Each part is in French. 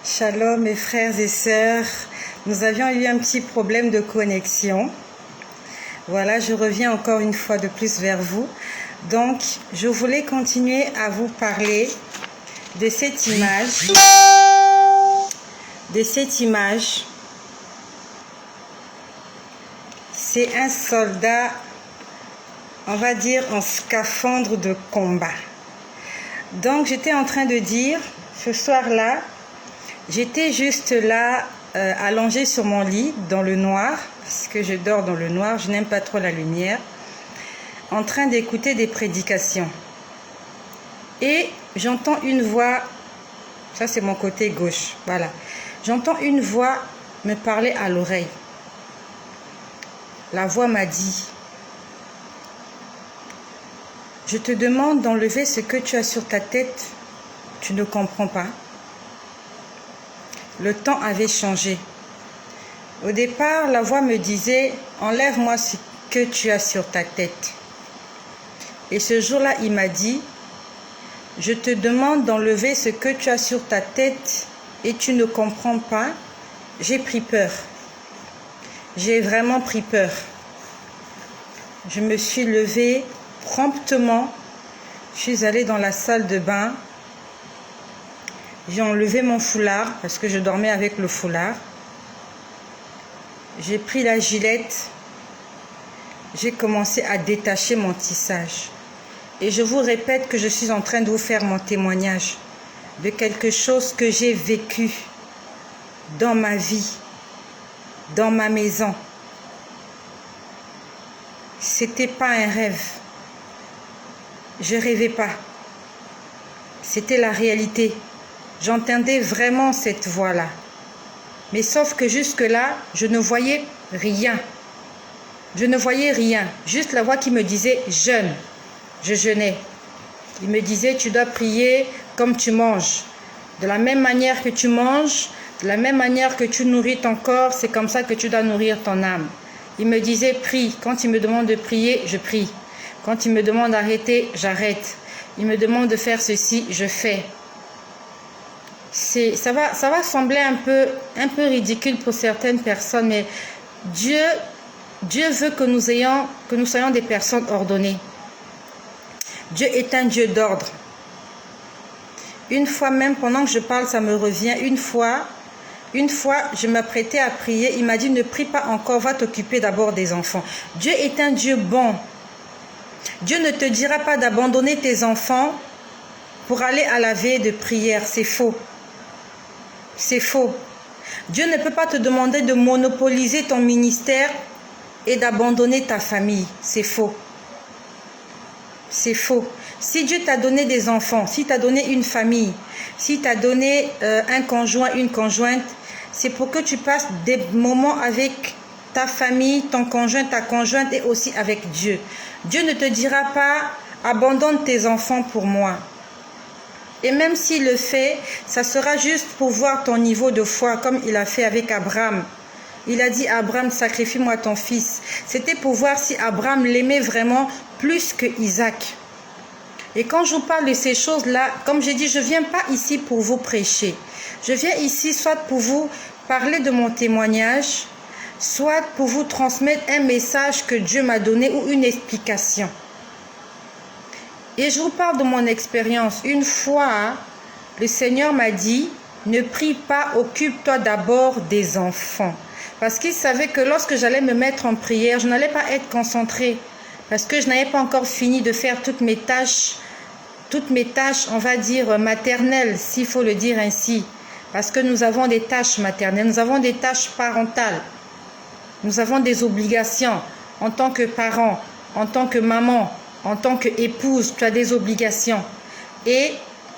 Shalom mes frères et sœurs, nous avions eu un petit problème de connexion. Voilà, je reviens encore une fois de plus vers vous. Donc, je voulais continuer à vous parler de cette image. C'est un soldat, on va dire, en scaphandre de combat. Donc, j'étais en train de dire, ce soir-là, j'étais juste là, allongée sur mon lit, dans le noir, parce que je dors dans le noir, je n'aime pas trop la lumière, en train d'écouter des prédications. Et j'entends une voix, ça c'est mon côté gauche, voilà. J'entends une voix me parler à l'oreille. La voix m'a dit, je te demande d'enlever ce que tu as sur ta tête, tu ne comprends pas. Le temps avait changé. Au départ, la voix me disait, enlève-moi ce que tu as sur ta tête. Et ce jour-là, il m'a dit, je te demande d'enlever ce que tu as sur ta tête et tu ne comprends pas. J'ai pris peur. J'ai vraiment pris peur. Je me suis levée promptement. Je suis allée dans la salle de bain. J'ai enlevé mon foulard parce que je dormais avec le foulard. J'ai pris la gilette. J'ai commencé à détacher mon tissage. Et je vous répète que je suis en train de vous faire mon témoignage de quelque chose que j'ai vécu dans ma vie, dans ma maison. C'était pas un rêve. Je rêvais pas. C'était la réalité. J'entendais vraiment cette voix-là. Mais sauf que jusque-là, je ne voyais rien. Je ne voyais rien. Juste la voix qui me disait « jeûne ». Je jeûnais. Il me disait « tu dois prier comme tu manges. De la même manière que tu manges, de la même manière que tu nourris ton corps, c'est comme ça que tu dois nourrir ton âme. » Il me disait « prie ». Quand il me demande de prier, je prie. Quand il me demande d'arrêter, j'arrête. Il me demande de faire ceci, je fais. Ça va sembler un peu ridicule pour certaines personnes, mais Dieu veut que nous soyons des personnes ordonnées. Dieu est un Dieu d'ordre. Une fois même, pendant que je parle, ça me revient. Une fois, je m'apprêtais à prier. Il m'a dit, ne prie pas encore, va t'occuper d'abord des enfants. Dieu est un Dieu bon. Dieu ne te dira pas d'abandonner tes enfants pour aller à la veille de prière. C'est faux. C'est faux. Dieu ne peut pas te demander de monopoliser ton ministère et d'abandonner ta famille. C'est faux. C'est faux. Si Dieu t'a donné des enfants, si t'a donné une famille, si t'a donné un conjoint, une conjointe, c'est pour que tu passes des moments avec ta famille, ton conjoint, ta conjointe et aussi avec Dieu. Dieu ne te dira pas « abandonne tes enfants pour moi ». Et même s'il le fait, ça sera juste pour voir ton niveau de foi, comme il a fait avec Abraham. Il a dit à Abraham, sacrifie-moi ton fils. C'était pour voir si Abraham l'aimait vraiment plus que Isaac. Et quand je vous parle de ces choses-là, comme j'ai dit, je ne viens pas ici pour vous prêcher. Je viens ici soit pour vous parler de mon témoignage, soit pour vous transmettre un message que Dieu m'a donné ou une explication. Et je vous parle de mon expérience. Une fois, le Seigneur m'a dit, ne prie pas, occupe-toi d'abord des enfants. Parce qu'il savait que lorsque j'allais me mettre en prière, je n'allais pas être concentrée. Parce que je n'avais pas encore fini de faire toutes mes tâches, on va dire, maternelles, s'il faut le dire ainsi. Parce que nous avons des tâches maternelles, nous avons des tâches parentales. Nous avons des obligations en tant que parent, en tant que maman, en tant qu'épouse, tu as des obligations. Et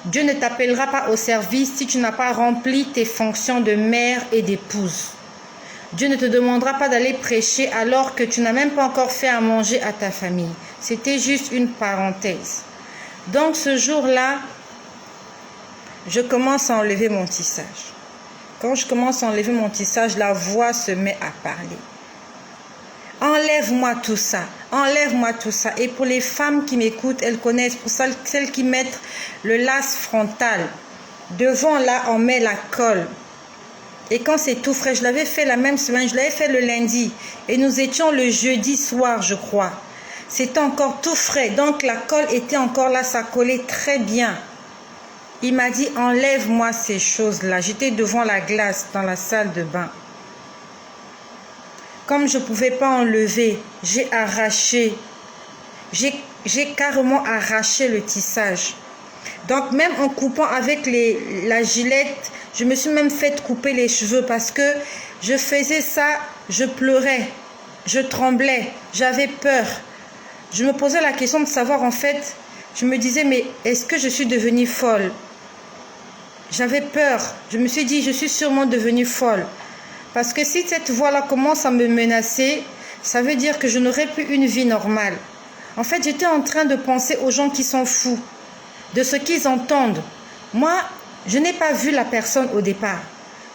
Dieu ne t'appellera pas au service si tu n'as pas rempli tes fonctions de mère et d'épouse. Dieu ne te demandera pas d'aller prêcher alors que tu n'as même pas encore fait à manger à ta famille. C'était juste une parenthèse. Donc ce jour-là, je commence à enlever mon tissage. Quand je commence à enlever mon tissage, la voix se met à parler. Enlève-moi tout ça, enlève-moi tout ça. Et pour les femmes qui m'écoutent, elles connaissent, pour celles qui mettent le lace frontal, Devant là, on met la colle. Et quand c'est tout frais, je l'avais fait la même semaine, je l'avais fait le lundi. Et nous étions le jeudi soir, je crois. C'était encore tout frais. Donc la colle était encore là, ça collait très bien. Il m'a dit, enlève-moi ces choses-là. J'étais devant la glace dans la salle de bain. Comme je ne pouvais pas enlever, j'ai arraché. J'ai carrément arraché le tissage. Donc même en coupant avec la gilette, je me suis même fait couper les cheveux parce que je faisais ça, je pleurais, je tremblais, j'avais peur. Je me posais la question de savoir en fait, je me disais mais est-ce que je suis devenue folle? J'avais peur, je me suis dit je suis sûrement devenue folle. Parce que si cette voix-là commence à me menacer, ça veut dire que je n'aurai plus une vie normale. En fait, j'étais en train de penser aux gens qui sont fous, de ce qu'ils entendent. Moi, je n'ai pas vu la personne au départ.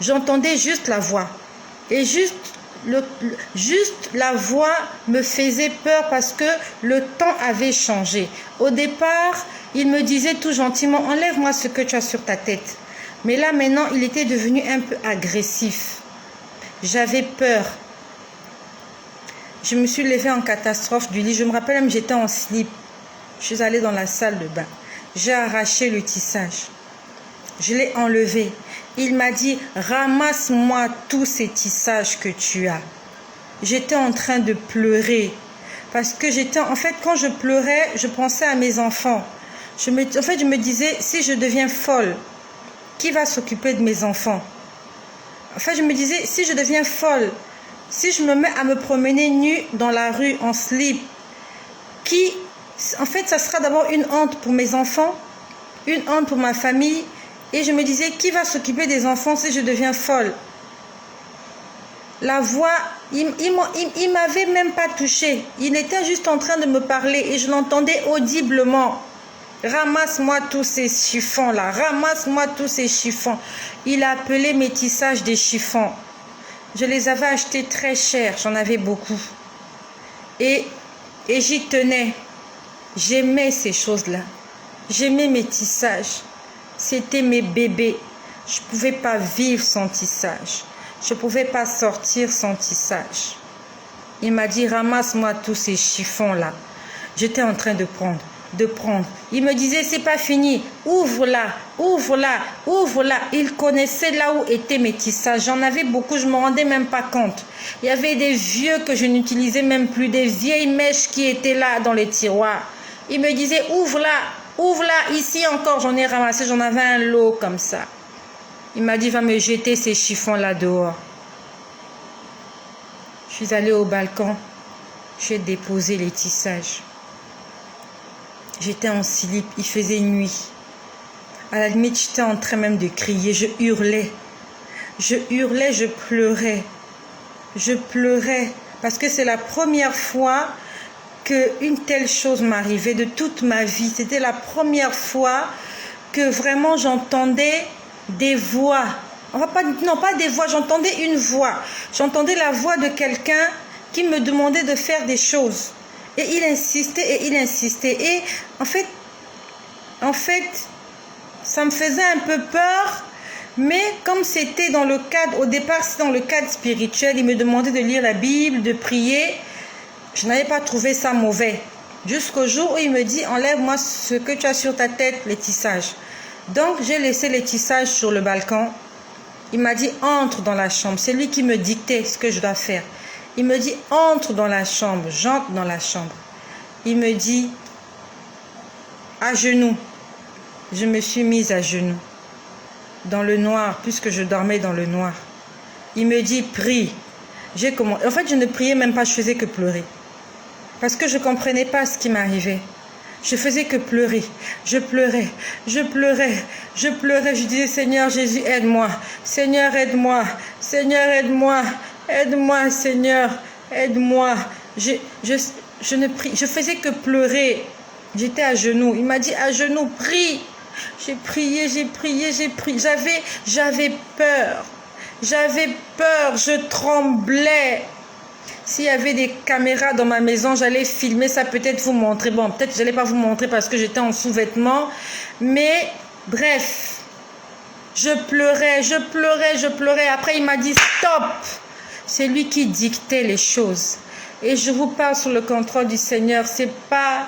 J'entendais juste la voix. Et juste la voix me faisait peur parce que le temps avait changé. Au départ, il me disait tout gentiment, enlève-moi ce que tu as sur ta tête. Mais là, maintenant, il était devenu un peu agressif. J'avais peur. Je me suis levée en catastrophe du lit. Je me rappelle même, j'étais en slip. Je suis allée dans la salle de bain. J'ai arraché le tissage. Je l'ai enlevé. Il m'a dit, ramasse-moi tous ces tissages que tu as. J'étais en train de pleurer. Parce que en fait, quand je pleurais, je pensais à mes enfants. Je me disais, si je deviens folle, qui va s'occuper de mes enfants? En fait, je me disais, si je deviens folle, si je me mets à me promener nue dans la rue en slip, en fait, ça sera d'abord une honte pour mes enfants, une honte pour ma famille. Et je me disais, qui va s'occuper des enfants si je deviens folle? La voix, il m'avait même pas touchée. Il était juste en train de me parler et je l'entendais audiblement. Ramasse-moi tous ces chiffons là, ramasse-moi tous ces chiffons. Il a appelé mes tissages des chiffons. Je les avais achetés très cher, j'en avais beaucoup. Et j'y tenais. J'aimais ces choses-là. J'aimais mes tissages. C'était mes bébés. Je ne pouvais pas vivre sans tissage. Je ne pouvais pas sortir sans tissage. Il m'a dit, ramasse-moi tous ces chiffons-là. J'étais en train de prendre. Il me disait, c'est pas fini. Ouvre-la, ouvre-la, ouvre-la. Il connaissait là où étaient mes tissages. J'en avais beaucoup, je ne me rendais même pas compte. Il y avait des vieux que je n'utilisais même plus, des vieilles mèches qui étaient là dans les tiroirs. Il me disait, ouvre-la, ouvre-la. Ici encore, j'en ai ramassé, j'en avais un lot comme ça. Il m'a dit, va me jeter ces chiffons-là dehors. Je suis allée au balcon. J'ai déposé les tissages. J'étais en slip, il faisait nuit. À la limite, j'étais en train même de crier, je hurlais. Je hurlais, je pleurais. Je pleurais parce que c'est la première fois qu'une telle chose m'arrivait de toute ma vie. C'était la première fois que vraiment j'entendais des voix. Non, pas des voix, j'entendais une voix. J'entendais la voix de quelqu'un qui me demandait de faire des choses. Et il insistait et il insistait. Et en fait, ça me faisait un peu peur. Mais comme c'était dans le cadre, au départ, c'est dans le cadre spirituel, il me demandait de lire la Bible, de prier. Je n'avais pas trouvé ça mauvais. Jusqu'au jour où il me dit, enlève-moi ce que tu as sur ta tête, les tissages. Donc, j'ai laissé les tissages sur le balcon. Il m'a dit, entre dans la chambre. C'est lui qui me dictait ce que je dois faire. Il me dit, entre dans la chambre. J'entre dans la chambre. Il me dit, à genoux. Je me suis mise à genoux. Dans le noir, puisque je dormais dans le noir. Il me dit, prie. En fait, je ne priais même pas, je faisais que pleurer. Parce que je ne comprenais pas ce qui m'arrivait. Je faisais que pleurer. Je pleurais, je pleurais, je pleurais. Je disais, Seigneur Jésus, aide-moi. Seigneur, aide-moi. Seigneur, aide-moi. Aide-moi, Seigneur, aide-moi. Je faisais que pleurer. J'étais à genoux. Il m'a dit, à genoux, prie. J'ai prié, j'ai prié, j'ai prié. J'avais peur. J'avais peur, je tremblais. S'il y avait des caméras dans ma maison, j'allais filmer ça, peut-être vous montrer. Bon, peut-être que je n'allais pas vous montrer parce que j'étais en sous-vêtements. Mais, bref, Je pleurais, je pleurais, je pleurais. Après, il m'a dit stop. C'est lui qui dictait les choses. Et je vous parle sous le contrôle du Seigneur. C'est pas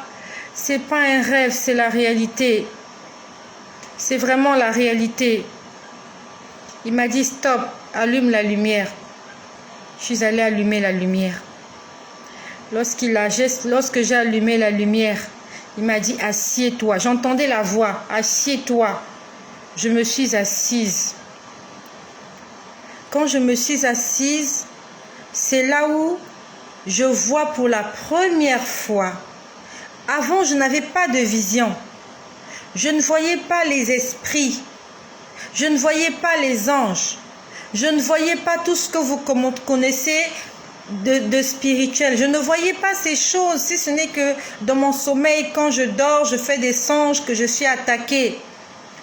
un rêve, c'est la réalité. C'est vraiment la réalité. Il m'a dit stop, allume la lumière. Je suis allée allumer la lumière. Lorsque j'ai allumé la lumière, il m'a dit assieds-toi. J'entendais la voix, assieds-toi. Je me suis assise. Quand je me suis assise, c'est là où je vois pour la première fois. Avant, je n'avais pas de vision. Je ne voyais pas les esprits. Je ne voyais pas les anges. Je ne voyais pas tout ce que vous connaissez de spirituel. Je ne voyais pas ces choses, si ce n'est que dans mon sommeil, quand je dors, je fais des songes que je suis attaquée.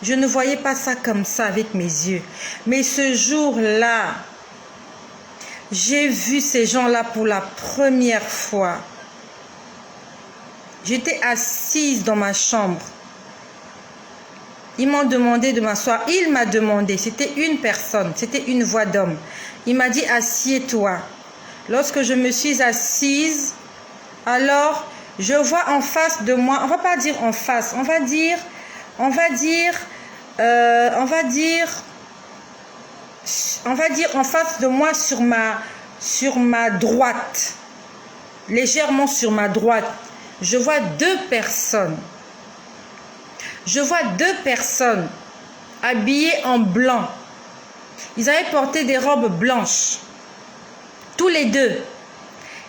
Je ne voyais pas ça comme ça avec mes yeux. Mais ce jour-là, j'ai vu ces gens-là pour la première fois. J'étais assise dans ma chambre. Ils m'ont demandé de m'asseoir. Il m'a demandé, c'était une personne, c'était une voix d'homme. Il m'a dit, assieds-toi. Lorsque je me suis assise, alors je vois en face de moi, on va pas dire en face, on va dire en face de moi sur ma droite, légèrement sur ma droite, je vois deux personnes. Je vois deux personnes habillées en blanc. Ils avaient porté des robes blanches. Tous les deux.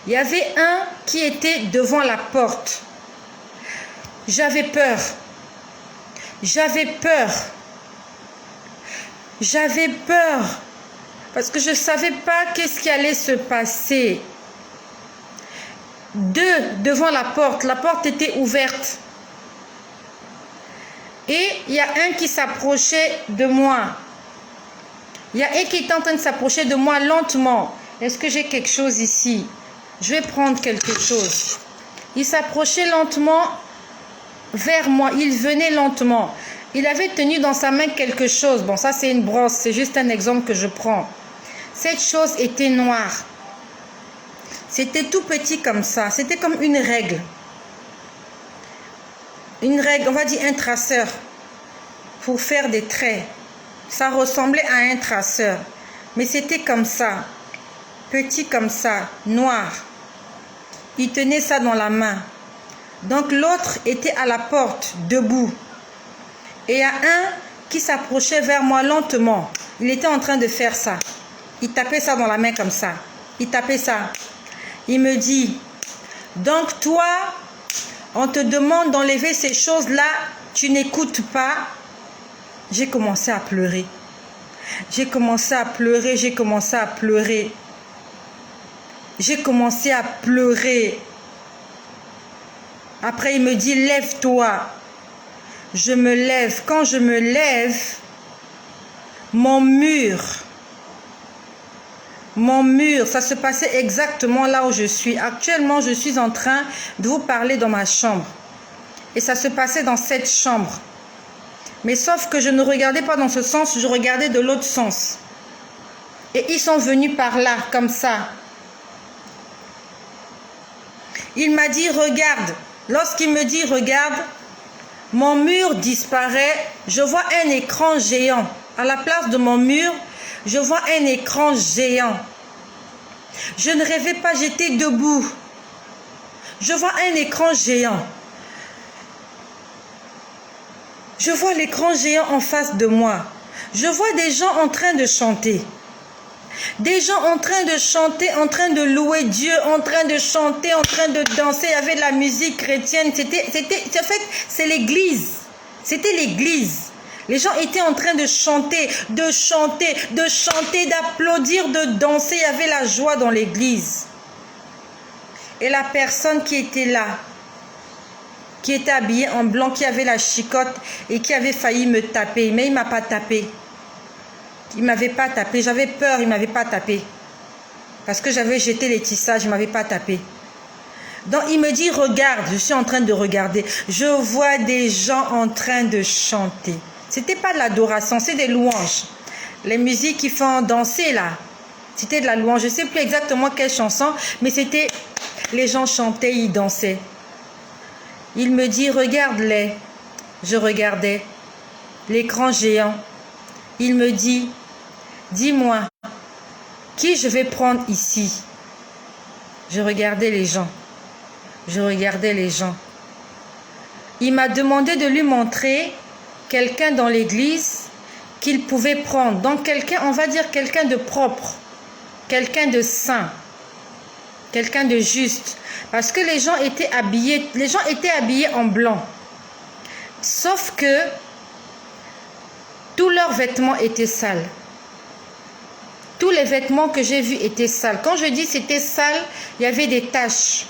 Il y avait un qui était devant la porte. J'avais peur. J'avais peur. J'avais peur. Parce que je ne savais pas qu'est-ce qui allait se passer. Deux devant la porte. La porte était ouverte. Et il y a un qui s'approchait de moi. Il y a un qui est en train de s'approcher de moi lentement. Est-ce que j'ai quelque chose ici? Je vais prendre quelque chose. Il s'approchait lentement vers moi. Il venait lentement. Il avait tenu dans sa main quelque chose. Bon, ça c'est une brosse. C'est juste un exemple que je prends. Cette chose était noire. C'était tout petit comme ça. C'était comme une règle. Une règle, on va dire un traceur. Pour faire des traits. Ça ressemblait à un traceur. Mais c'était comme ça. Petit comme ça, noir. Il tenait ça dans la main. Donc l'autre était à la porte, debout. Et il y a un qui s'approchait vers moi lentement. Il était en train de faire ça. Il tapait ça dans la main comme ça. Il tapait ça. Il me dit, donc toi, on te demande d'enlever ces choses-là, tu n'écoutes pas. J'ai commencé à pleurer. J'ai commencé à pleurer, j'ai commencé à pleurer. J'ai commencé à pleurer. Après, il me dit, lève-toi. Je me lève. Quand je me lève, mon mur, ça se passait exactement là où je suis. Actuellement, je suis en train de vous parler dans ma chambre. Et ça se passait dans cette chambre. Mais sauf que je ne regardais pas dans ce sens, je regardais de l'autre sens. Et ils sont venus par là, comme ça. Il m'a dit, regarde. Lorsqu'il me dit, regarde, mon mur disparaît. Je vois un écran géant. À la place de mon mur, je vois un écran géant. Je ne rêvais pas, j'étais debout. Je vois un écran géant. Je vois l'écran géant en face de moi. Je vois des gens en train de chanter. Des gens en train de chanter, en train de louer Dieu, en train de chanter, en train de danser. Il y avait de la musique chrétienne. En fait, c'est l'église. C'était l'église. Les gens étaient en train de chanter, d'applaudir, de danser. Il y avait la joie dans l'église. Et la personne qui était là, qui était habillée en blanc, qui avait la chicotte et qui avait failli me taper. Mais il ne m'a pas tapé. Il ne m'avait pas tapé. J'avais peur, il ne m'avait pas tapé. Parce que j'avais jeté les tissages, il ne m'avait pas tapé. Donc il me dit, regarde, je suis en train de regarder. Je vois des gens en train de chanter. C'était pas de l'adoration, c'est des louanges. Les musiques qui font danser là, c'était de la louange. Je ne sais plus exactement quelle chanson, mais c'était, les gens chantaient, ils dansaient. Il me dit, regarde-les. Je regardais l'écran géant. Il me dit, dis-moi, qui je vais prendre ici? Je regardais les gens. Je regardais les gens. Il m'a demandé de lui montrer quelqu'un dans l'église qu'il pouvait prendre. Donc quelqu'un, on va dire quelqu'un de propre, quelqu'un de saint, quelqu'un de juste. Parce que les gens étaient habillés en blanc. Sauf que tous leurs vêtements étaient sales. Tous les vêtements que j'ai vus étaient sales. Quand je dis c'était sale, il y avait des taches.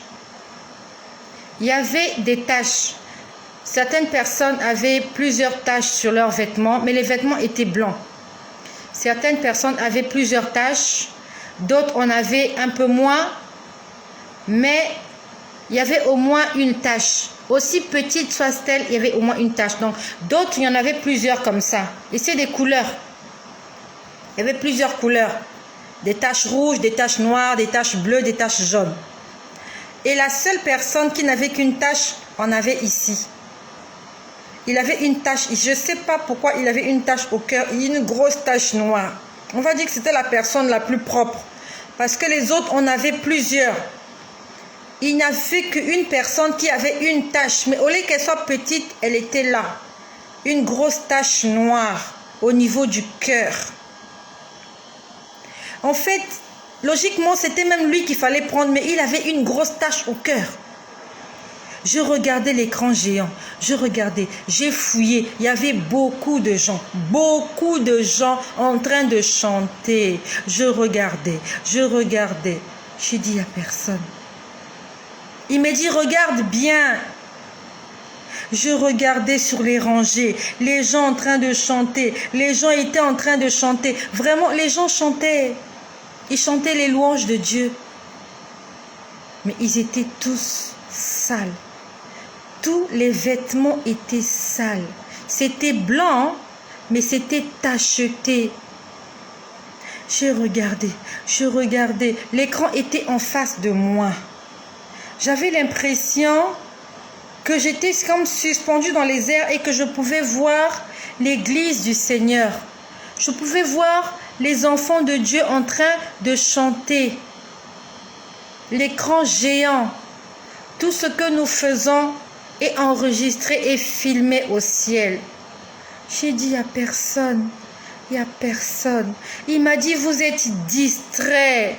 Il y avait des taches. Certaines personnes avaient plusieurs taches sur leurs vêtements, mais les vêtements étaient blancs. Certaines personnes avaient plusieurs taches, d'autres en avaient un peu moins, mais il y avait au moins une tache. Aussi petite soit-elle, il y avait au moins une tache. Donc, d'autres, il y en avait plusieurs comme ça. Et c'est des couleurs. Il y avait plusieurs couleurs. Des taches rouges, des taches noires, des taches bleues, des taches jaunes. Et la seule personne qui n'avait qu'une tache en avait ici. Il avait une tache, je ne sais pas pourquoi il avait une tache au cœur, une grosse tache noire. On va dire que c'était la personne la plus propre. Parce que les autres, on avait plusieurs. Il n'y avait qu'une personne qui avait une tache. Mais au lieu qu'elle soit petite, elle était là. Une grosse tache noire au niveau du cœur. En fait, logiquement, c'était même lui qu'il fallait prendre. Mais il avait une grosse tache au cœur. Je regardais l'écran géant, je regardais, j'ai fouillé, il y avait beaucoup de gens en train de chanter. Je regardais, j'ai dit à personne. Il m'a dit, regarde bien. Je regardais sur les rangées, les gens en train de chanter, les gens étaient en train de chanter. Vraiment, les gens chantaient, ils chantaient les louanges de Dieu. Mais ils étaient tous sales. Tous les vêtements étaient sales. C'était blanc, mais c'était tacheté. Je regardais. L'écran était en face de moi. J'avais l'impression que j'étais comme suspendue dans les airs et que je pouvais voir l'église du Seigneur. Je pouvais voir les enfants de Dieu en train de chanter. L'écran géant. Tout ce que nous faisons est enregistré et filmé au ciel. J'ai dit à personne, il n'y a personne. Il m'a dit, vous êtes distrait.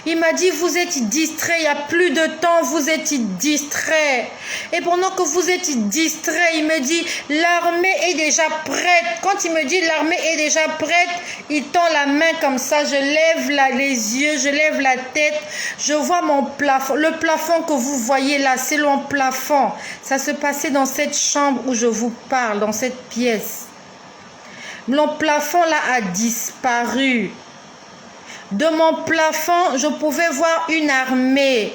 Il m'a dit, vous êtes distrait, il n'y a plus de temps, vous êtes distrait. Et pendant que vous êtes distrait, il me dit, l'armée est déjà prête. Quand il me dit, l'armée est déjà prête, il tend la main comme ça, je lève les yeux, je lève la tête, je vois mon plafond. Le plafond que vous voyez là, c'est mon plafond. Ça se passait dans cette chambre où je vous parle, dans cette pièce. Mon plafond là a disparu. De mon plafond, je pouvais voir une armée.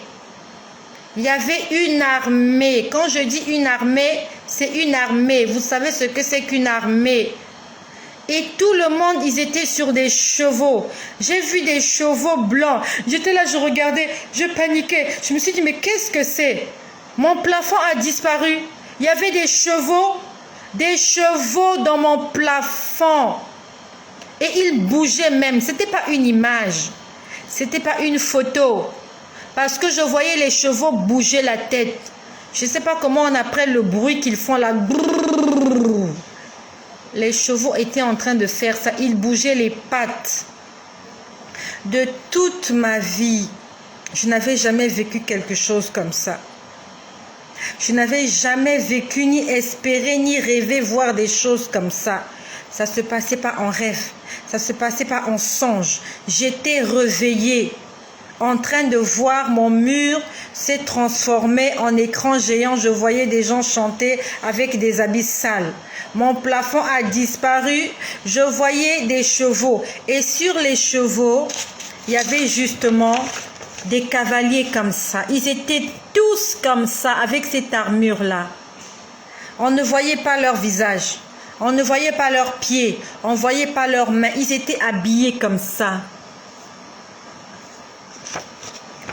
Il y avait une armée. Quand je dis une armée, c'est une armée. Vous savez ce que c'est qu'une armée. Et tout le monde, ils étaient sur des chevaux. J'ai vu des chevaux blancs. J'étais là, je regardais, je paniquais. Je me suis dit, mais qu'est-ce que c'est? Mon plafond a disparu. Il y avait des chevaux dans mon plafond. Et il bougeait même. Ce n'était pas une image. Ce n'était pas une photo. Parce que je voyais les chevaux bouger la tête. Je ne sais pas comment on appelle le bruit qu'ils font là. Les chevaux étaient en train de faire ça. Ils bougeaient les pattes. De toute ma vie, je n'avais jamais vécu quelque chose comme ça. Je n'avais jamais vécu, ni espéré, ni rêvé voir des choses comme ça. Ça ne se passait pas en rêve. Ça ne se passait pas en songe. J'étais réveillée, en train de voir mon mur s'est transformé en écran géant. Je voyais des gens chanter avec des habits sales. Mon plafond a disparu. Je voyais des chevaux. Et sur les chevaux, il y avait justement des cavaliers comme ça. Ils étaient tous comme ça, avec cette armure-là. On ne voyait pas leur visage. On ne voyait pas leurs pieds, on ne voyait pas leurs mains. Ils étaient habillés comme ça.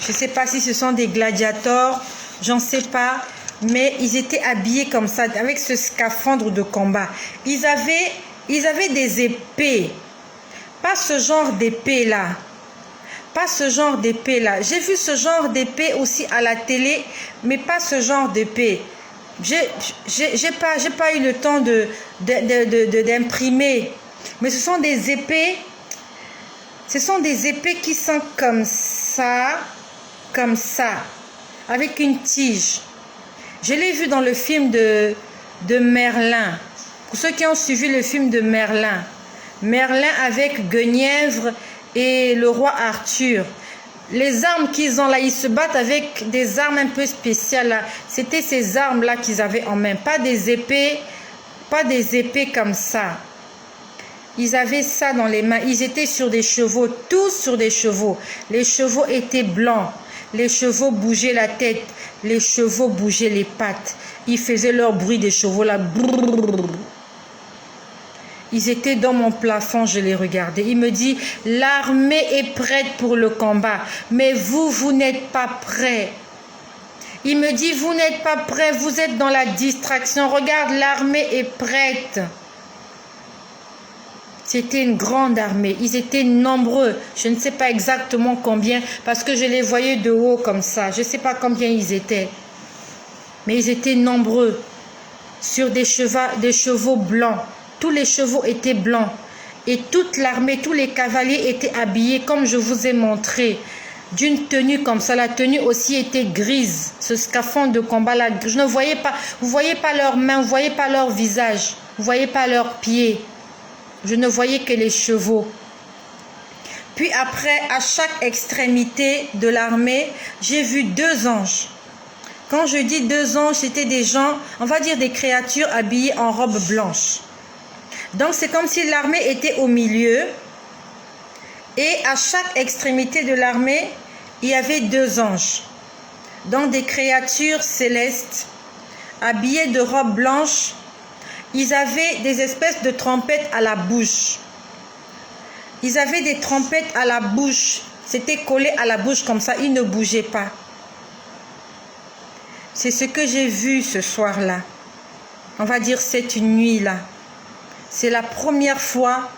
Je ne sais pas si ce sont des gladiateurs, j'en sais pas. Mais ils étaient habillés comme ça, avec ce scaphandre de combat. Ils avaient des épées. Pas ce genre d'épée là. Pas ce genre d'épée là. J'ai vu ce genre d'épée aussi à la télé, mais pas ce genre d'épée. J'ai pas eu le temps d'imprimer. Mais ce sont des épées. Ce sont des épées qui sont comme ça, avec une tige. Je l'ai vu dans le film de Merlin. Pour ceux qui ont suivi le film de Merlin. Merlin avec Guenièvre et le roi Arthur. Les armes qu'ils ont là, ils se battent avec des armes un peu spéciales. C'était ces armes-là qu'ils avaient en main. Pas des épées comme ça. Ils avaient ça dans les mains. Ils étaient sur des chevaux, tous sur des chevaux. Les chevaux étaient blancs. Les chevaux bougeaient la tête. Les chevaux bougeaient les pattes. Ils faisaient leur bruit des chevaux là. Brrr. Ils étaient dans mon plafond, je les regardais. Il me dit, l'armée est prête pour le combat. Mais vous n'êtes pas prêts. Il me dit, vous n'êtes pas prêts, vous êtes dans la distraction. Regarde, l'armée est prête. C'était une grande armée. Ils étaient nombreux. Je ne sais pas exactement combien, parce que je les voyais de haut comme ça. Je ne sais pas combien ils étaient. Mais ils étaient nombreux. Sur des chevaux blancs. Tous les chevaux étaient blancs. Et toute l'armée, tous les cavaliers étaient habillés comme je vous ai montré. D'une tenue comme ça. La tenue aussi était grise. Ce scaphandre de combat là. Je ne voyais pas. Vous ne voyez pas leurs mains. Vous ne voyez pas leur visage. Vous ne voyez pas leurs pieds. Je ne voyais que les chevaux. Puis après, à chaque extrémité de l'armée, j'ai vu 2 anges. Quand je dis 2 anges, c'était des gens, on va dire des créatures habillées en robe blanche. Donc c'est comme si l'armée était au milieu. Et à chaque extrémité de l'armée, il y avait 2 anges. Donc des créatures célestes, habillées de robes blanches. Ils avaient des espèces de trompettes à la bouche. Ils avaient des trompettes à la bouche. C'était collé à la bouche comme ça. Ils ne bougeaient pas. C'est ce que j'ai vu ce soir-là. On va dire cette nuit-là. C'est la première fois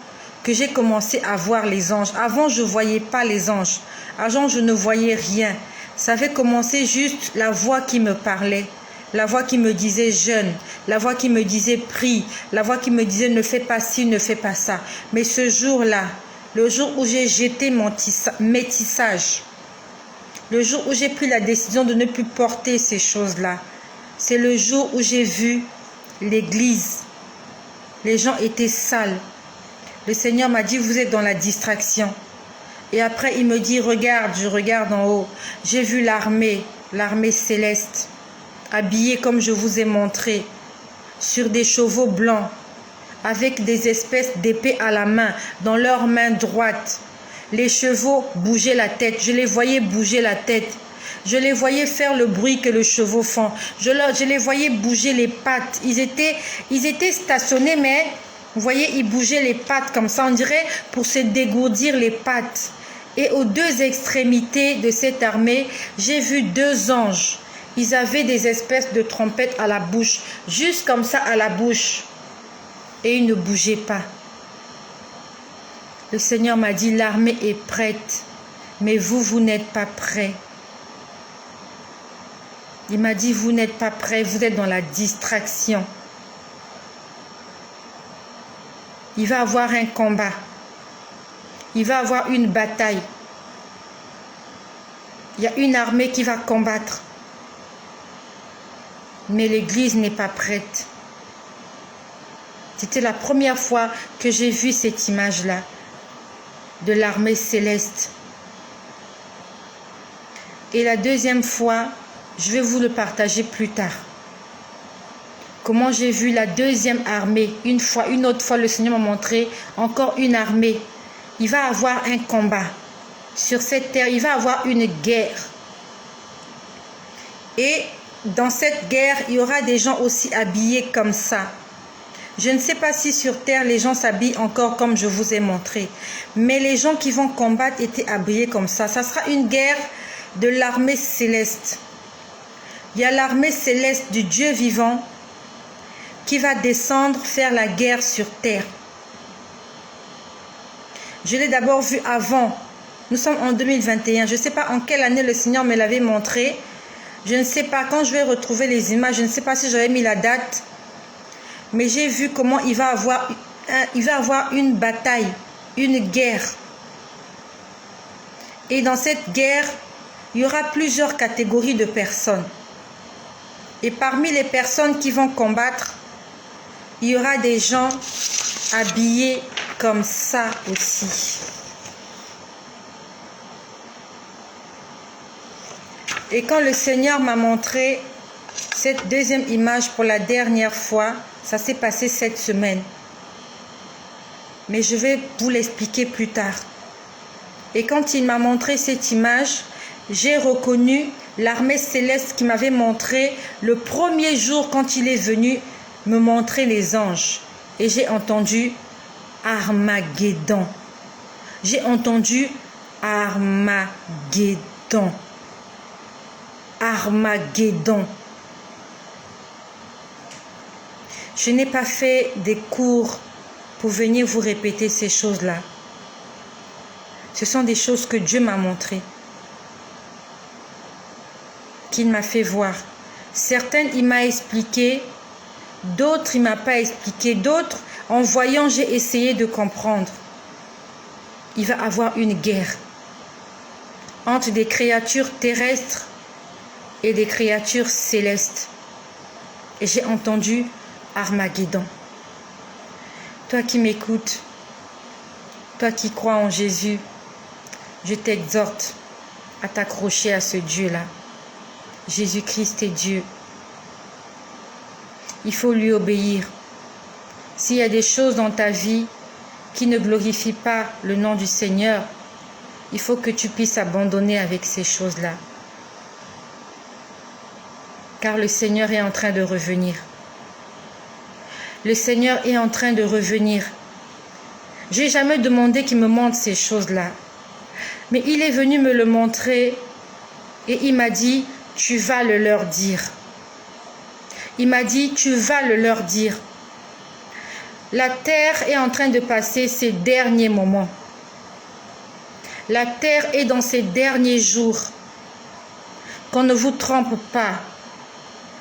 que j'ai commencé à voir les anges. Avant, je ne voyais pas les anges. Avant, je ne voyais rien. Ça avait commencé juste la voix qui me parlait. La voix qui me disait jeûne, la voix qui me disait prie, la voix qui me disait ne fais pas ci, ne fais pas ça. Mais ce jour-là, le jour où j'ai jeté mon métissage, le jour où j'ai pris la décision de ne plus porter ces choses-là, c'est le jour où j'ai vu l'église. Les gens étaient sales. Le Seigneur m'a dit, vous êtes dans la distraction. Et après, il me dit, regarde, je regarde en haut. J'ai vu l'armée céleste. Habillés comme je vous ai montré, sur des chevaux blancs, avec des espèces d'épées à la main, dans leur main droite. Les chevaux bougeaient la tête, je les voyais bouger la tête. Je les voyais faire le bruit que le chevaux font. Je les voyais bouger les pattes. Ils étaient stationnés, mais vous voyez, ils bougeaient les pattes comme ça, on dirait pour se dégourdir les pattes. Et aux 2 extrémités de cette armée, j'ai vu 2 anges. Ils avaient des espèces de trompettes à la bouche, juste comme ça à la bouche. Et ils ne bougeaient pas. Le Seigneur m'a dit, l'armée est prête, mais vous n'êtes pas prêts. Il m'a dit, vous n'êtes pas prêts, vous êtes dans la distraction. Il va y avoir un combat. Il va y avoir une bataille. Il y a une armée qui va combattre. Mais l'église n'est pas prête. C'était la première fois que j'ai vu cette image-là de l'armée céleste. Et la deuxième fois, je vais vous le partager plus tard. Comment j'ai vu la deuxième armée. Une autre fois, le Seigneur m'a montré encore une armée. Il va y avoir un combat. Sur cette terre, il va y avoir une guerre. Et dans cette guerre, il y aura des gens aussi habillés comme ça. Je ne sais pas si sur terre les gens s'habillent encore comme je vous ai montré, mais les gens qui vont combattre étaient habillés comme ça. Ça sera une guerre de l'armée céleste. Il y a l'armée céleste du Dieu vivant qui va descendre faire la guerre sur terre. Je l'ai d'abord vu avant. Nous sommes en 2021. Je ne sais pas en quelle année le Seigneur me l'avait montré. Je ne sais pas, quand je vais retrouver les images, je ne sais pas si j'avais mis la date. Mais j'ai vu comment il va avoir une bataille, une guerre. Et dans cette guerre, il y aura plusieurs catégories de personnes. Et parmi les personnes qui vont combattre, il y aura des gens habillés comme ça aussi. Et quand le Seigneur m'a montré cette deuxième image pour la dernière fois, ça s'est passé cette semaine. Mais je vais vous l'expliquer plus tard. Et quand il m'a montré cette image, j'ai reconnu l'armée céleste qui m'avait montré le premier jour quand il est venu me montrer les anges. Et j'ai entendu Armageddon. J'ai entendu Armageddon. Armageddon. Je n'ai pas fait des cours pour venir vous répéter ces choses-là. Ce sont des choses que Dieu m'a montrées, qu'il m'a fait voir. Certaines, il m'a expliqué, d'autres, il ne m'a pas expliqué, d'autres, en voyant, j'ai essayé de comprendre. Il va y avoir une guerre entre des créatures terrestres et des créatures célestes. Et j'ai entendu Armageddon. Toi qui m'écoutes, toi qui crois en Jésus, je t'exhorte à t'accrocher à ce Dieu-là. Jésus-Christ est Dieu. Il faut lui obéir. S'il y a des choses dans ta vie qui ne glorifient pas le nom du Seigneur, il faut que tu puisses abandonner avec ces choses-là. Car le Seigneur est en train de revenir. Le Seigneur est en train de revenir. Je n'ai jamais demandé qu'il me montre ces choses-là. Mais il est venu me le montrer et il m'a dit, tu vas le leur dire. Il m'a dit, tu vas le leur dire. La terre est en train de passer ses derniers moments. La terre est dans ses derniers jours. Qu'on ne vous trompe pas.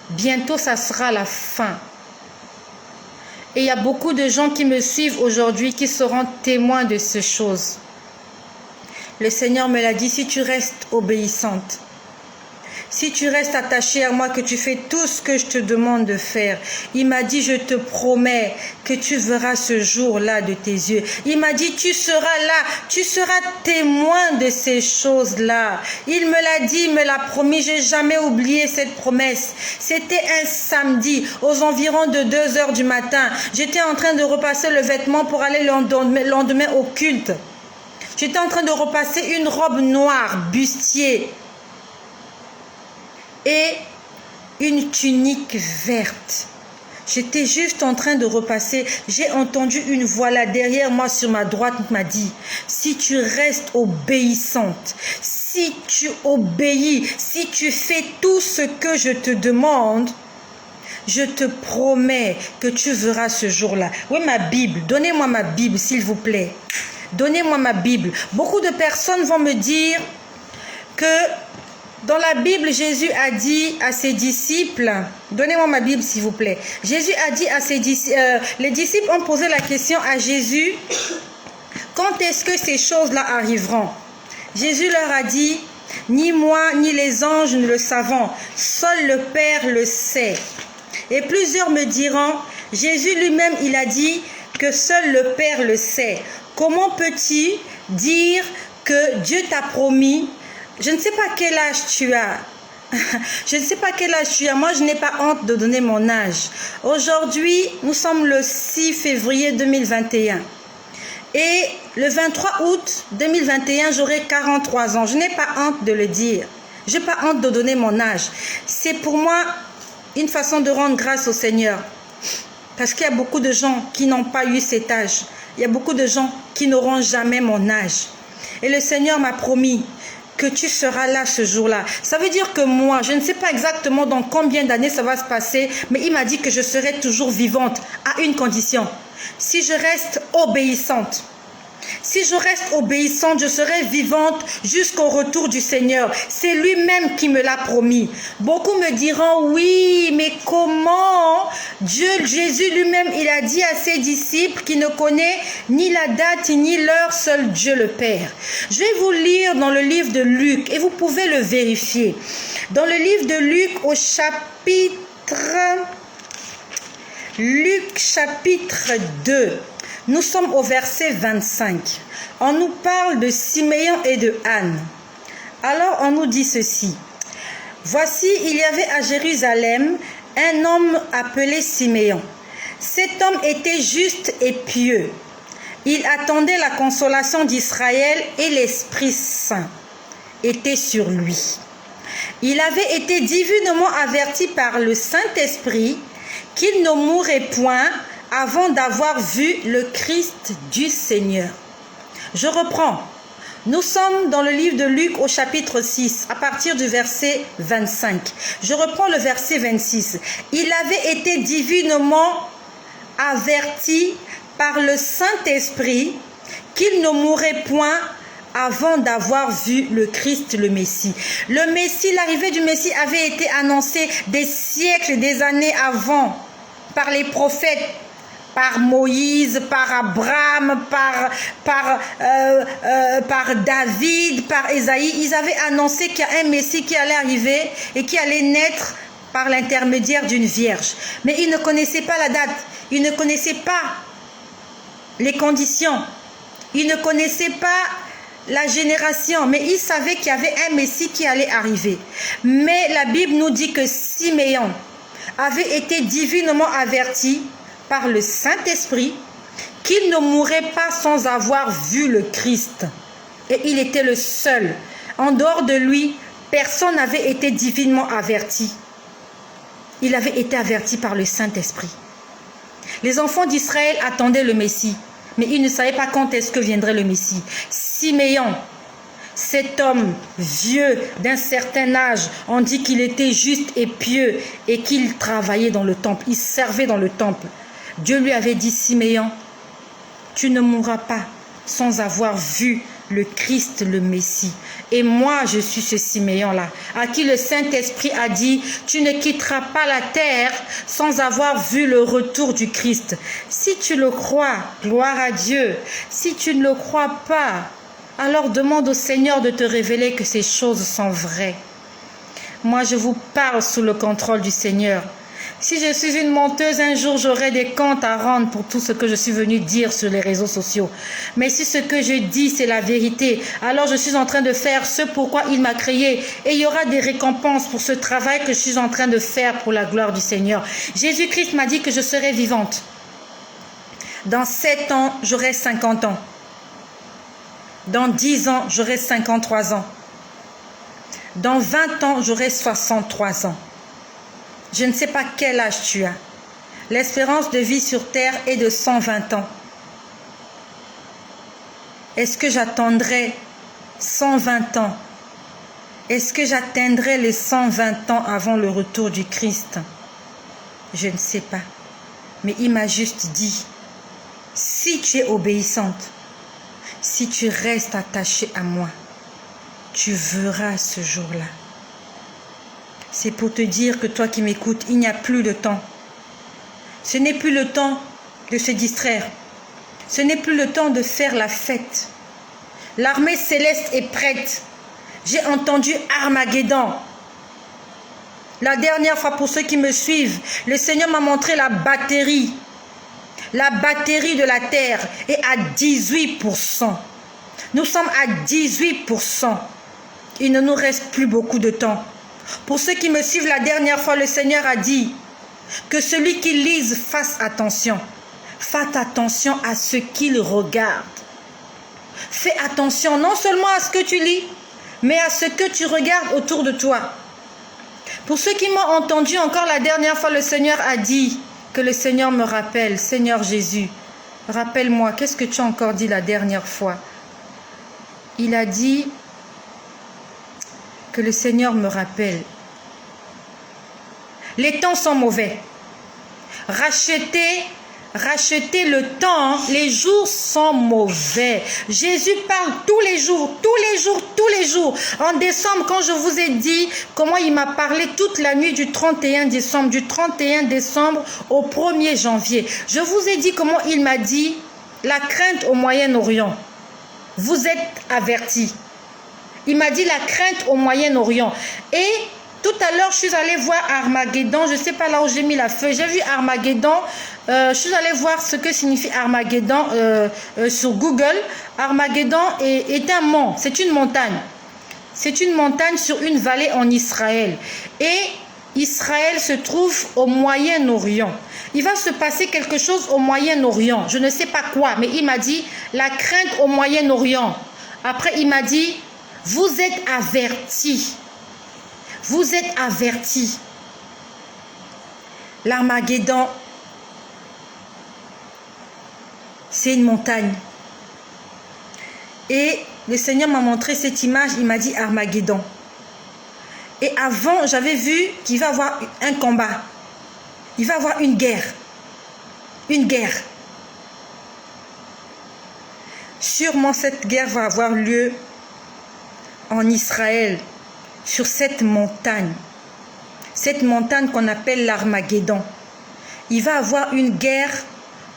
Bientôt, ça sera la fin. Et il y a beaucoup de gens qui me suivent aujourd'hui qui seront témoins de ces choses. Le Seigneur me l'a dit, si tu restes obéissante, si tu restes attaché à moi, que tu fais tout ce que je te demande de faire, il m'a dit, je te promets que tu verras ce jour-là de tes yeux. Il m'a dit, tu seras là, tu seras témoin de ces choses-là. Il me l'a dit, il me l'a promis, je n'ai jamais oublié cette promesse. C'était un samedi, aux environs de 2 h du matin. J'étais en train de repasser le vêtement pour aller le lendemain au culte. J'étais en train de repasser une robe noire, bustier, et une tunique verte. J'étais juste en train de repasser. J'ai entendu une voix là derrière moi sur ma droite qui m'a dit, si tu restes obéissante, si tu obéis, si tu fais tout ce que je te demande, je te promets que tu verras ce jour-là. Oui, ma Bible, donnez-moi ma Bible s'il vous plaît. Donnez-moi ma Bible. Beaucoup de personnes vont me dire que dans la Bible, Jésus a dit à ses disciples, donnez-moi ma Bible s'il vous plaît. Jésus a dit à ses disciples, les disciples ont posé la question à Jésus, quand est-ce que ces choses-là arriveront? Jésus leur a dit, ni moi ni les anges ne le savons, seul le Père le sait. Et plusieurs me diront, Jésus lui-même il a dit que seul le Père le sait. Comment peux-tu dire que Dieu t'a promis? Je ne sais pas quel âge tu as. Je ne sais pas quel âge tu as. Moi, je n'ai pas honte de donner mon âge. Aujourd'hui, nous sommes le 6 février 2021. Et le 23 août 2021, j'aurai 43 ans. Je n'ai pas honte de le dire. Je n'ai pas honte de donner mon âge. C'est pour moi une façon de rendre grâce au Seigneur. Parce qu'il y a beaucoup de gens qui n'ont pas eu cet âge. Il y a beaucoup de gens qui n'auront jamais mon âge. Et le Seigneur m'a promis que tu seras là ce jour-là. Ça veut dire que moi, je ne sais pas exactement dans combien d'années ça va se passer, mais il m'a dit que je serai toujours vivante à une condition. Si je reste obéissante. Si je reste obéissante, je serai vivante jusqu'au retour du Seigneur. C'est lui-même qui me l'a promis. Beaucoup me diront, oui, mais comment? Jésus lui-même, il a dit à ses disciples qu'il ne connaît ni la date ni l'heure, seul Dieu le Père. Je vais vous lire dans le livre de Luc et vous pouvez le vérifier. Dans le livre de Luc au chapitre 2. Nous sommes au verset 25. On nous parle de Siméon et de Anne. Alors on nous dit ceci. Voici, il y avait à Jérusalem un homme appelé Siméon. Cet homme était juste et pieux. Il attendait la consolation d'Israël et l'Esprit Saint était sur lui. Il avait été divinement averti par le Saint-Esprit qu'il ne mourrait point avant d'avoir vu le Christ du Seigneur. Je reprends. Nous sommes dans le livre de Luc au chapitre 6, à partir du verset 25. Je reprends le verset 26. Il avait été divinement averti par le Saint-Esprit qu'il ne mourrait point avant d'avoir vu le Christ, le Messie. Le Messie, l'arrivée du Messie avait été annoncée des siècles, des années avant, par les prophètes, par Moïse, par Abraham, par David, par Ésaïe. Ils avaient annoncé qu'il y a un Messie qui allait arriver et qui allait naître par l'intermédiaire d'une vierge. Mais ils ne connaissaient pas la date, ils ne connaissaient pas les conditions, ils ne connaissaient pas la génération, mais ils savaient qu'il y avait un Messie qui allait arriver. Mais la Bible nous dit que Siméon avait été divinement averti par le Saint-Esprit qu'il ne mourrait pas sans avoir vu le Christ. Et il était le seul. En dehors de lui, personne n'avait été divinement averti. Il avait été averti par le Saint-Esprit. Les enfants d'Israël attendaient le Messie, mais ils ne savaient pas quand est-ce que viendrait le Messie. Siméon, cet homme vieux d'un certain âge, on dit qu'il était juste et pieux et qu'il travaillait dans le temple, il servait dans le temple. Dieu lui avait dit, Siméon, tu ne mourras pas sans avoir vu le Christ, le Messie. Et moi, je suis ce Siméon-là, à qui le Saint-Esprit a dit, tu ne quitteras pas la terre sans avoir vu le retour du Christ. Si tu le crois, gloire à Dieu. Si tu ne le crois pas, alors demande au Seigneur de te révéler que ces choses sont vraies. Moi, je vous parle sous le contrôle du Seigneur. Si je suis une menteuse, un jour j'aurai des comptes à rendre pour tout ce que je suis venue dire sur les réseaux sociaux. Mais si ce que je dis c'est la vérité, alors je suis en train de faire ce pourquoi il m'a créé. Et il y aura des récompenses pour ce travail que je suis en train de faire pour la gloire du Seigneur. Jésus-Christ m'a dit que je serai vivante. Dans 7 ans, j'aurai 50 ans. Dans 10 ans, j'aurai 53 ans. Dans 20 ans, j'aurai 63 ans. Je ne sais pas quel âge tu as. L'espérance de vie sur terre est de 120 ans. Est-ce que j'attendrai 120 ans? Est-ce que j'atteindrai les 120 ans avant le retour du Christ? Je ne sais pas. Mais il m'a juste dit, si tu es obéissante, si tu restes attachée à moi, tu verras ce jour-là. C'est pour te dire que toi qui m'écoutes, il n'y a plus de temps. Ce n'est plus le temps de se distraire. Ce n'est plus le temps de faire la fête. L'armée céleste est prête. J'ai entendu Armageddon. La dernière fois, pour ceux qui me suivent, le Seigneur m'a montré la batterie. La batterie de la terre est à 18%. Nous sommes à 18%. Il ne nous reste plus beaucoup de temps. Pour ceux qui me suivent, la dernière fois, le Seigneur a dit que celui qui lise fasse attention. Faites attention à ce qu'il regarde. Fais attention non seulement à ce que tu lis, mais à ce que tu regardes autour de toi. Pour ceux qui m'ont entendu encore la dernière fois, le Seigneur a dit Que le Seigneur me rappelle, Seigneur Jésus, rappelle-moi, qu'est-ce que tu as encore dit la dernière fois? Il a dit que le Seigneur me rappelle. Les temps sont mauvais. Rachetez le temps. Les jours sont mauvais. Jésus parle tous les jours. En décembre, quand je vous ai dit comment il m'a parlé toute la nuit du 31 décembre, au 1er janvier, je vous ai dit comment il m'a dit la crainte au Moyen-Orient. Vous êtes avertis. Il m'a dit la crainte au Moyen-Orient. Et tout à l'heure, je suis allée voir Armageddon. Je ne sais pas là où j'ai mis la feuille. J'ai vu Armageddon. Je suis allée voir ce que signifie Armageddon sur Google. Armageddon est un mont. C'est une montagne. C'est une montagne sur une vallée en Israël. Et Israël se trouve au Moyen-Orient. Il va se passer quelque chose au Moyen-Orient. Je ne sais pas quoi, mais il m'a dit la crainte au Moyen-Orient. Après, il m'a dit, vous êtes avertis. Vous êtes avertis. L'Armageddon, c'est une montagne. Et le Seigneur m'a montré cette image, il m'a dit Armageddon. Et avant, j'avais vu qu'il va y avoir un combat. Il va y avoir une guerre. Une guerre. Sûrement cette guerre va avoir lieu en Israël, sur cette montagne qu'on appelle l'Armageddon. Il va y avoir une guerre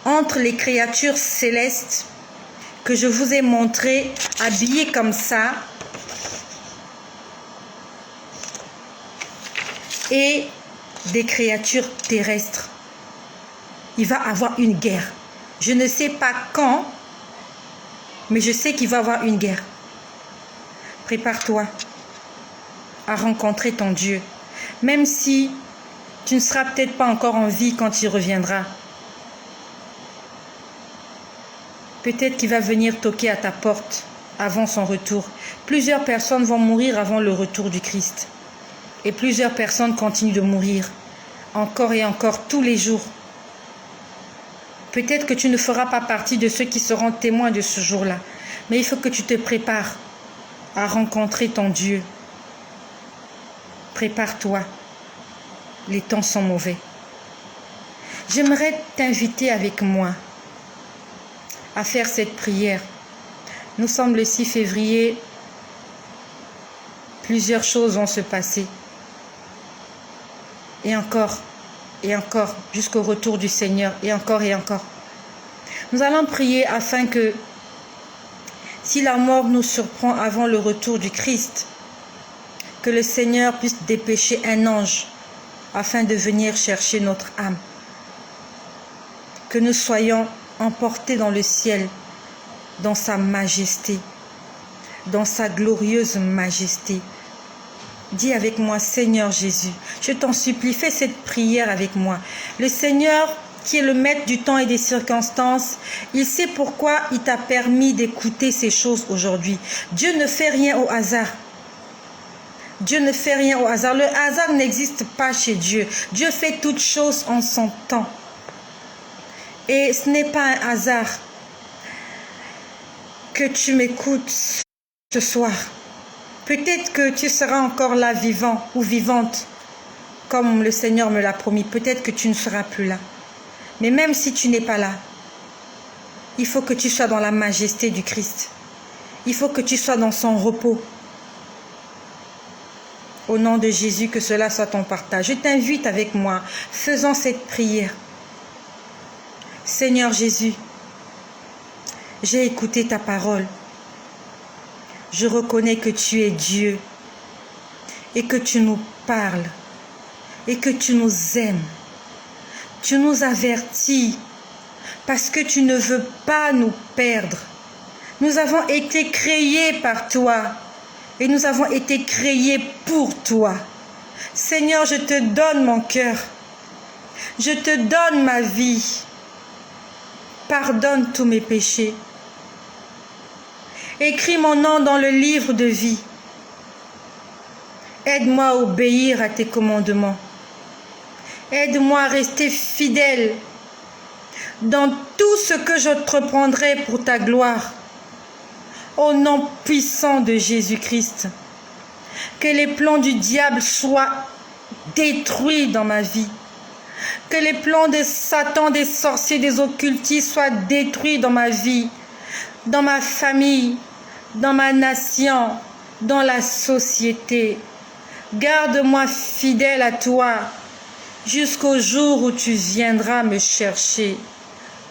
entre les créatures célestes que je vous ai montrées, habillées comme ça, et des créatures terrestres. Il va y avoir une guerre. Je ne sais pas quand, mais je sais qu'il va y avoir une guerre. Prépare-toi à rencontrer ton Dieu, même si tu ne seras peut-être pas encore en vie quand il reviendra. Peut-être qu'il va venir toquer à ta porte avant son retour. Plusieurs personnes vont mourir avant le retour du Christ. Et plusieurs personnes continuent de mourir, encore et encore, tous les jours. Peut-être que tu ne feras pas partie de ceux qui seront témoins de ce jour-là. Mais il faut que tu te prépares à rencontrer ton Dieu. Prépare-toi. Les temps sont mauvais. J'aimerais t'inviter avec moi à faire cette prière. Nous sommes le 6 février. Plusieurs choses vont se passer. Et encore, jusqu'au retour du Seigneur, et encore. Nous allons prier afin que, si la mort nous surprend avant le retour du Christ, que le Seigneur puisse dépêcher un ange afin de venir chercher notre âme. Que nous soyons emportés dans le ciel, dans sa majesté, dans sa glorieuse majesté. Dis avec moi, Seigneur Jésus, je t'en supplie, fais cette prière avec moi. Le Seigneur, qui est le maître du temps et des circonstances, il sait pourquoi il t'a permis d'écouter ces choses aujourd'hui. Dieu ne fait rien au hasard. Dieu ne fait rien au hasard. Le hasard n'existe pas chez Dieu. Dieu fait toutes choses en son temps. Et ce n'est pas un hasard que tu m'écoutes ce soir. Peut-être que tu seras encore là vivant ou vivante, comme le Seigneur me l'a promis. Peut-être que tu ne seras plus là. Mais même si tu n'es pas là, il faut que tu sois dans la majesté du Christ. Il faut que tu sois dans son repos. Au nom de Jésus, que cela soit ton partage. Je t'invite avec moi, faisons cette prière. Seigneur Jésus, j'ai écouté ta parole. Je reconnais que tu es Dieu et que tu nous parles et que tu nous aimes. Tu nous avertis parce que tu ne veux pas nous perdre. Nous avons été créés par toi et nous avons été créés pour toi. Seigneur, je te donne mon cœur. Je te donne ma vie. Pardonne tous mes péchés. Écris mon nom dans le livre de vie. Aide-moi à obéir à tes commandements. Aide-moi à rester fidèle dans tout ce que j'entreprendrai pour ta gloire. Au nom puissant de Jésus-Christ, que les plans du diable soient détruits dans ma vie. Que les plans de Satan, des sorciers, des occultistes soient détruits dans ma vie, dans ma famille, dans ma nation, dans la société. Garde-moi fidèle à toi jusqu'au jour où tu viendras me chercher.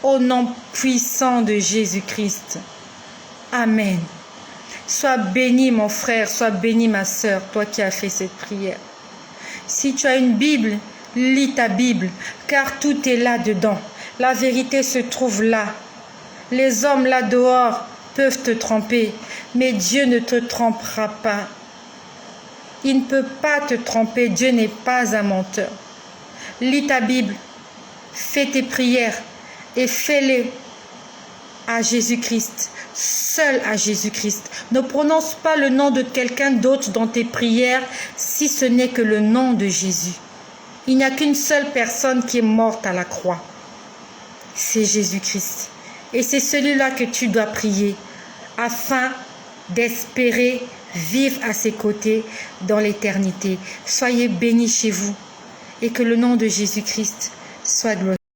Au nom puissant de Jésus-Christ. Amen. Sois béni mon frère, sois béni ma sœur, toi qui as fait cette prière. Si tu as une Bible, lis ta Bible, car tout est là-dedans. La vérité se trouve là. Les hommes là dehors peuvent te tromper, mais Dieu ne te trompera pas. Il ne peut pas te tromper, Dieu n'est pas un menteur. Lis ta Bible, fais tes prières et fais-les à Jésus-Christ, seul à Jésus-Christ. Ne prononce pas le nom de quelqu'un d'autre dans tes prières, si ce n'est que le nom de Jésus. Il n'y a qu'une seule personne qui est morte à la croix. C'est Jésus-Christ. Et c'est celui-là que tu dois prier, afin d'espérer vivre à ses côtés dans l'éternité. Soyez bénis chez vous, et que le nom de Jésus-Christ soit glorifié.